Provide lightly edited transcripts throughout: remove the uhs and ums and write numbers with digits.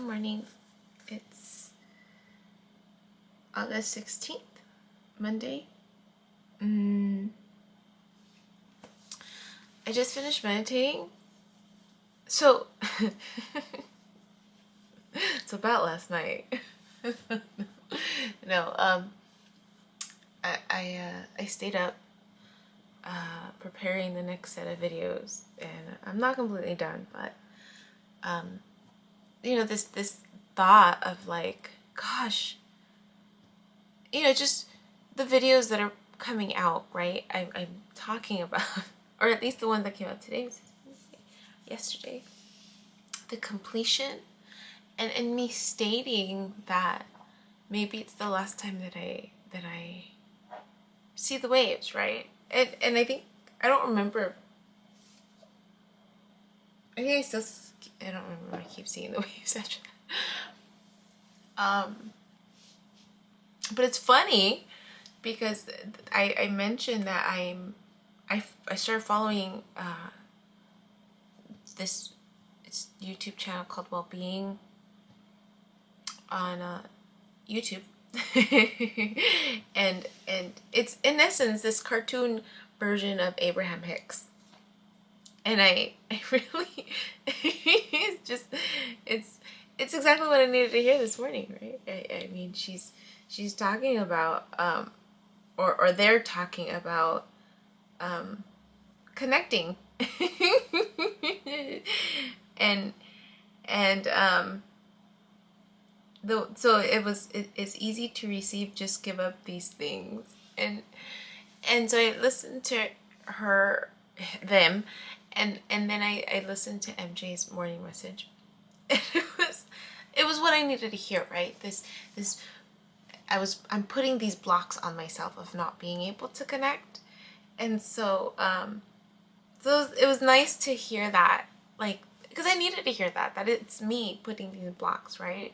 morning. It's August 16th, Monday. I just finished meditating. So, it's about last night. No, I stayed up preparing the next set of videos, and I'm not completely done, but this thought of like, gosh, just the videos that are coming out, right? I'm talking about, or at least the one that came out today, yesterday, the completion, and me stating that maybe it's the last time that I see the waves, right? And I think, I don't remember, I don't remember when I keep seeing the waves actually. But it's funny because I mentioned that I started following this YouTube channel called Wellbeing on YouTube. and it's in essence this cartoon version of Abraham Hicks. And I really it's exactly what I needed to hear this morning, right? I mean, she's talking about or they're talking about connecting. So it's easy to receive, just give up these things. And so I listened to them, and then I listened to MJ's morning message. And it was what I needed to hear, right? I'm putting these blocks on myself of not being able to connect. And so it was nice to hear that, like, because I needed to hear that it's me putting these blocks, right,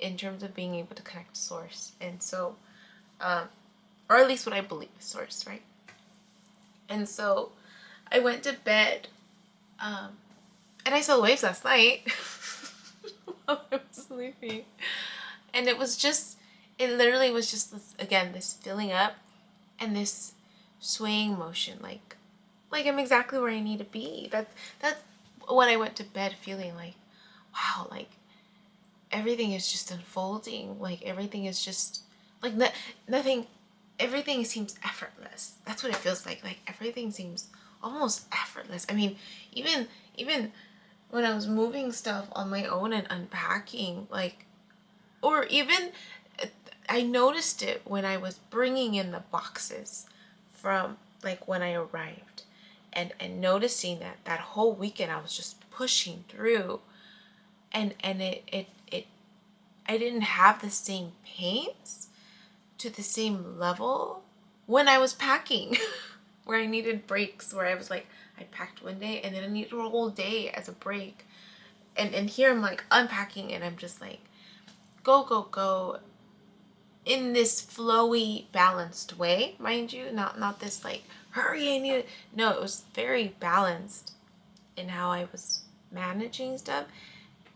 in terms of being able to connect to source. And so or at least what I believe is source, right? And so I went to bed and I saw the waves last night while I was sleeping. And it literally was just this filling up and this swaying motion, like I'm exactly where I need to be. That's what I went to bed feeling, like, wow, like everything is just unfolding, like everything is just like nothing, everything seems effortless. That's what it feels like everything seems almost effortless. I mean, even when I was moving stuff on my own and unpacking, like, or even I noticed it when I was bringing in the boxes from, like, when I arrived, and noticing that whole weekend I was just pushing through, and it I didn't have the same pains to the same level when I was packing, where I needed breaks, where I was like, I packed one day and then I needed a whole day as a break. And here I'm like unpacking and I'm just like, go in this flowy, balanced way, mind you, not this like, hurry, I need it. No, it was very balanced in how I was managing stuff.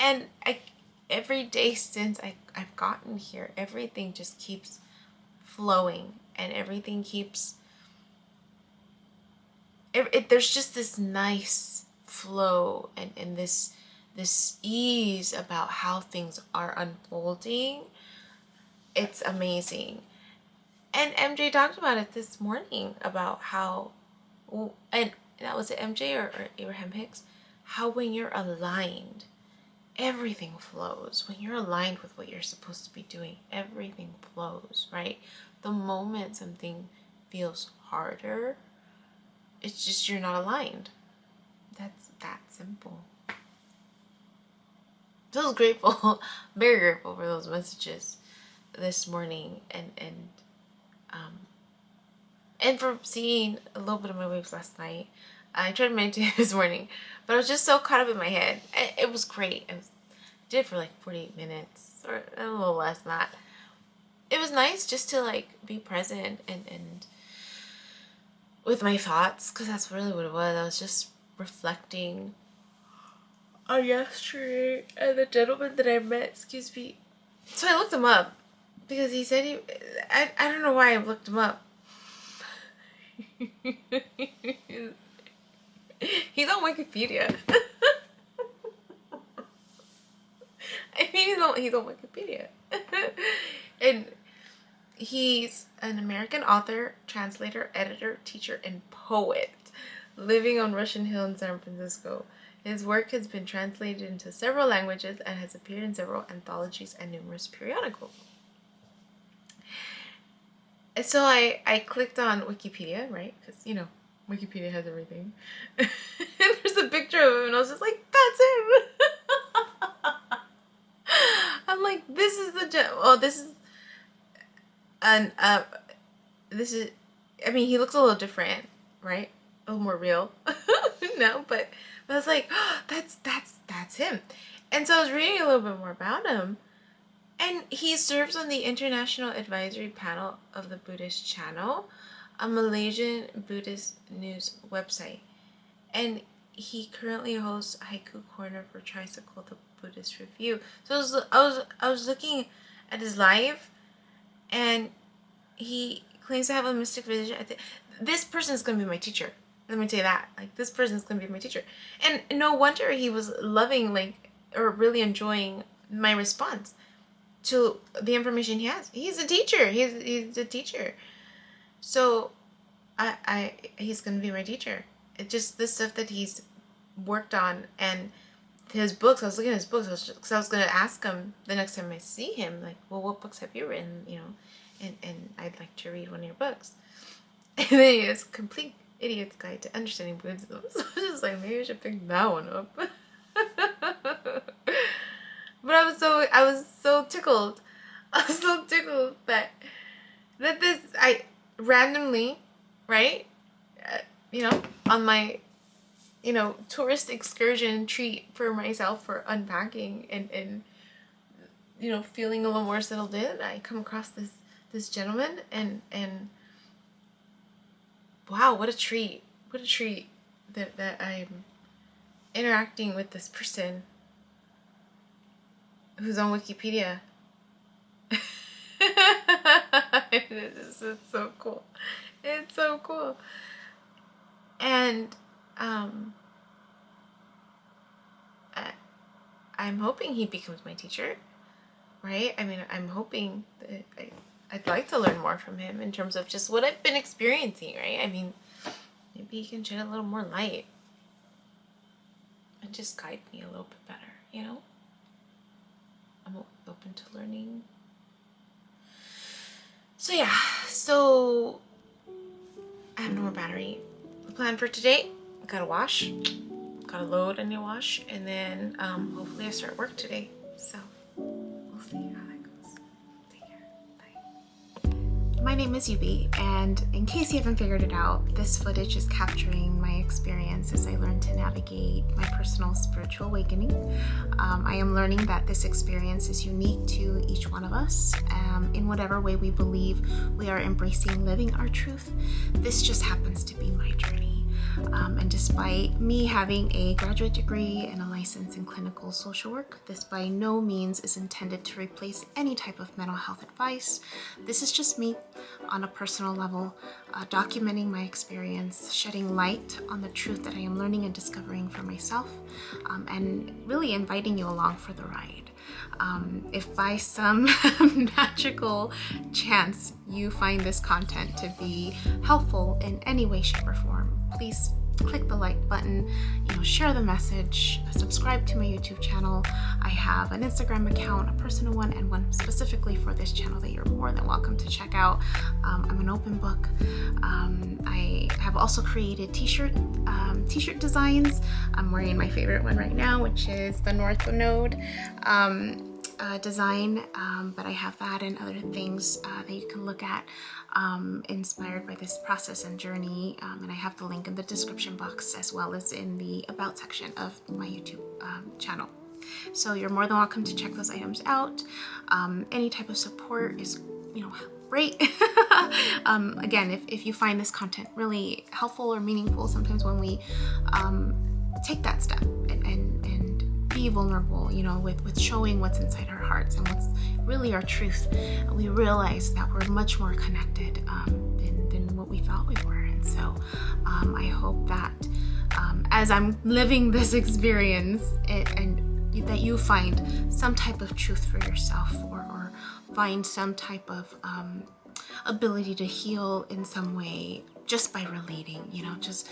And every day since I've gotten here, everything just keeps flowing, and everything keeps there's just this nice flow and this ease about how things are unfolding. It's amazing. And MJ talked about it this morning about how, and that was it, MJ or Abraham Hicks, how when you're aligned, everything flows. When you're aligned with what you're supposed to be doing, everything flows, right? The moment something feels harder, it's just you're not aligned. That's that simple. So I was grateful, very grateful for those messages this morning, and for seeing a little bit of my waves last night. I tried to meditate this morning, but I was just so caught up in my head. It was great. I did it for like 48 minutes, or a little less than that. It was nice just to like be present and with my thoughts, because that's really what it was. I was just reflecting yesterday, and the gentleman that I met, excuse me. So I looked him up because he said I don't know why I looked him up. He's on Wikipedia. I mean, he's on Wikipedia. And he's an American author, translator, editor, teacher, and poet living on Russian Hill in San Francisco. His work has been translated into several languages and has appeared in several anthologies and numerous periodicals. And so I clicked on Wikipedia, right? Because, you know, Wikipedia has everything. And there's a picture of him, and I was just like, that's him! I'm like, this is I mean, he looks a little different, right? A little more real. No, but I was like, oh, that's him. And so I was reading a little bit more about him. And he serves on the International Advisory Panel of the Buddhist Channel, a Malaysian Buddhist news website. And he currently hosts Haiku Corner for Tricycle, the Buddhist Review. So I was looking at his live, and he claims to have a mystic vision. This person is going to be my teacher. Let me tell you that. Like, this person is going to be my teacher. And no wonder he was loving, like, or really enjoying my response to the information he has. He's a teacher. He's a teacher. So he's going to be my teacher. It just the stuff that he's worked on and his books. I was looking at his books because I was going to ask him the next time I see him, like, well, what books have you written? You know, and I'd like to read one of your books. And then he has Complete Idiot's Guide to Understanding Buddhism. So I was just like, maybe I should pick that one up. But I was so tickled. I was so tickled that this, I randomly, right, you know, on my, you know, tourist excursion treat for myself for unpacking and you know, feeling a little more settled in, I come across this gentleman and wow, what a treat that I'm interacting with this person who's on Wikipedia. It's so cool. It's so cool. And I'm hoping he becomes my teacher, right? I mean, I'm hoping that I'd like to learn more from him in terms of just what I've been experiencing, right? I mean, maybe he can shed a little more light and just guide me a little bit better, you know? I'm open to learning. So yeah, so I have no more battery. The plan for today, I gotta wash, gotta load and wash, and then hopefully I start work today. So we'll see how that goes. Take care. Bye. My name is Yubi, and in case you haven't figured it out, this footage is capturing my experience as I learn to navigate my personal spiritual awakening. I am learning that this experience is unique to each one of us. In whatever way we believe we are embracing living our truth, this just happens to be my journey. And despite me having a graduate degree and a license in clinical social work, this by no means is intended to replace any type of mental health advice. This is just me on a personal level, documenting my experience, shedding light on the truth that I am learning and discovering for myself, and really inviting you along for the ride. If by some magical chance you find this content to be helpful in any way, shape, or form, please click the like button, share the message, subscribe to my YouTube channel. I have an Instagram account, a personal one, and one specifically for this channel that you're more than welcome to check out. I'm an open book. I have also created t-shirt designs. I'm wearing my favorite one right now, which is the North Node design, but I have that and other things that you can look at inspired by this process and journey, and I have the link in the description box as well as in the about section of my YouTube channel. So you're more than welcome to check those items out. Any type of support is great. Again, if you find this content really helpful or meaningful, sometimes when we take that step and be vulnerable, you know, with showing what's inside our hearts and what's really our truth, we realize that we're much more connected than what we thought we were. And so I hope that as I'm living this experience, and that you find some type of truth for yourself, or find some type of ability to heal in some way just by relating, you know, just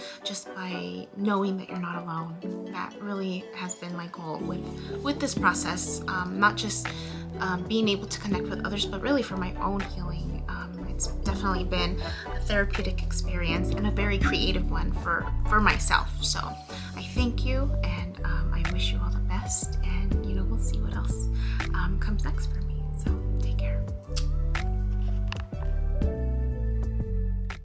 by knowing that you're not alone. That really has been my goal with this process, not just being able to connect with others, but really for my own healing. It's definitely been a therapeutic experience and a very creative one for myself. So I thank you, and I wish you all the best, and you know, we'll see what else comes next for me. So take care.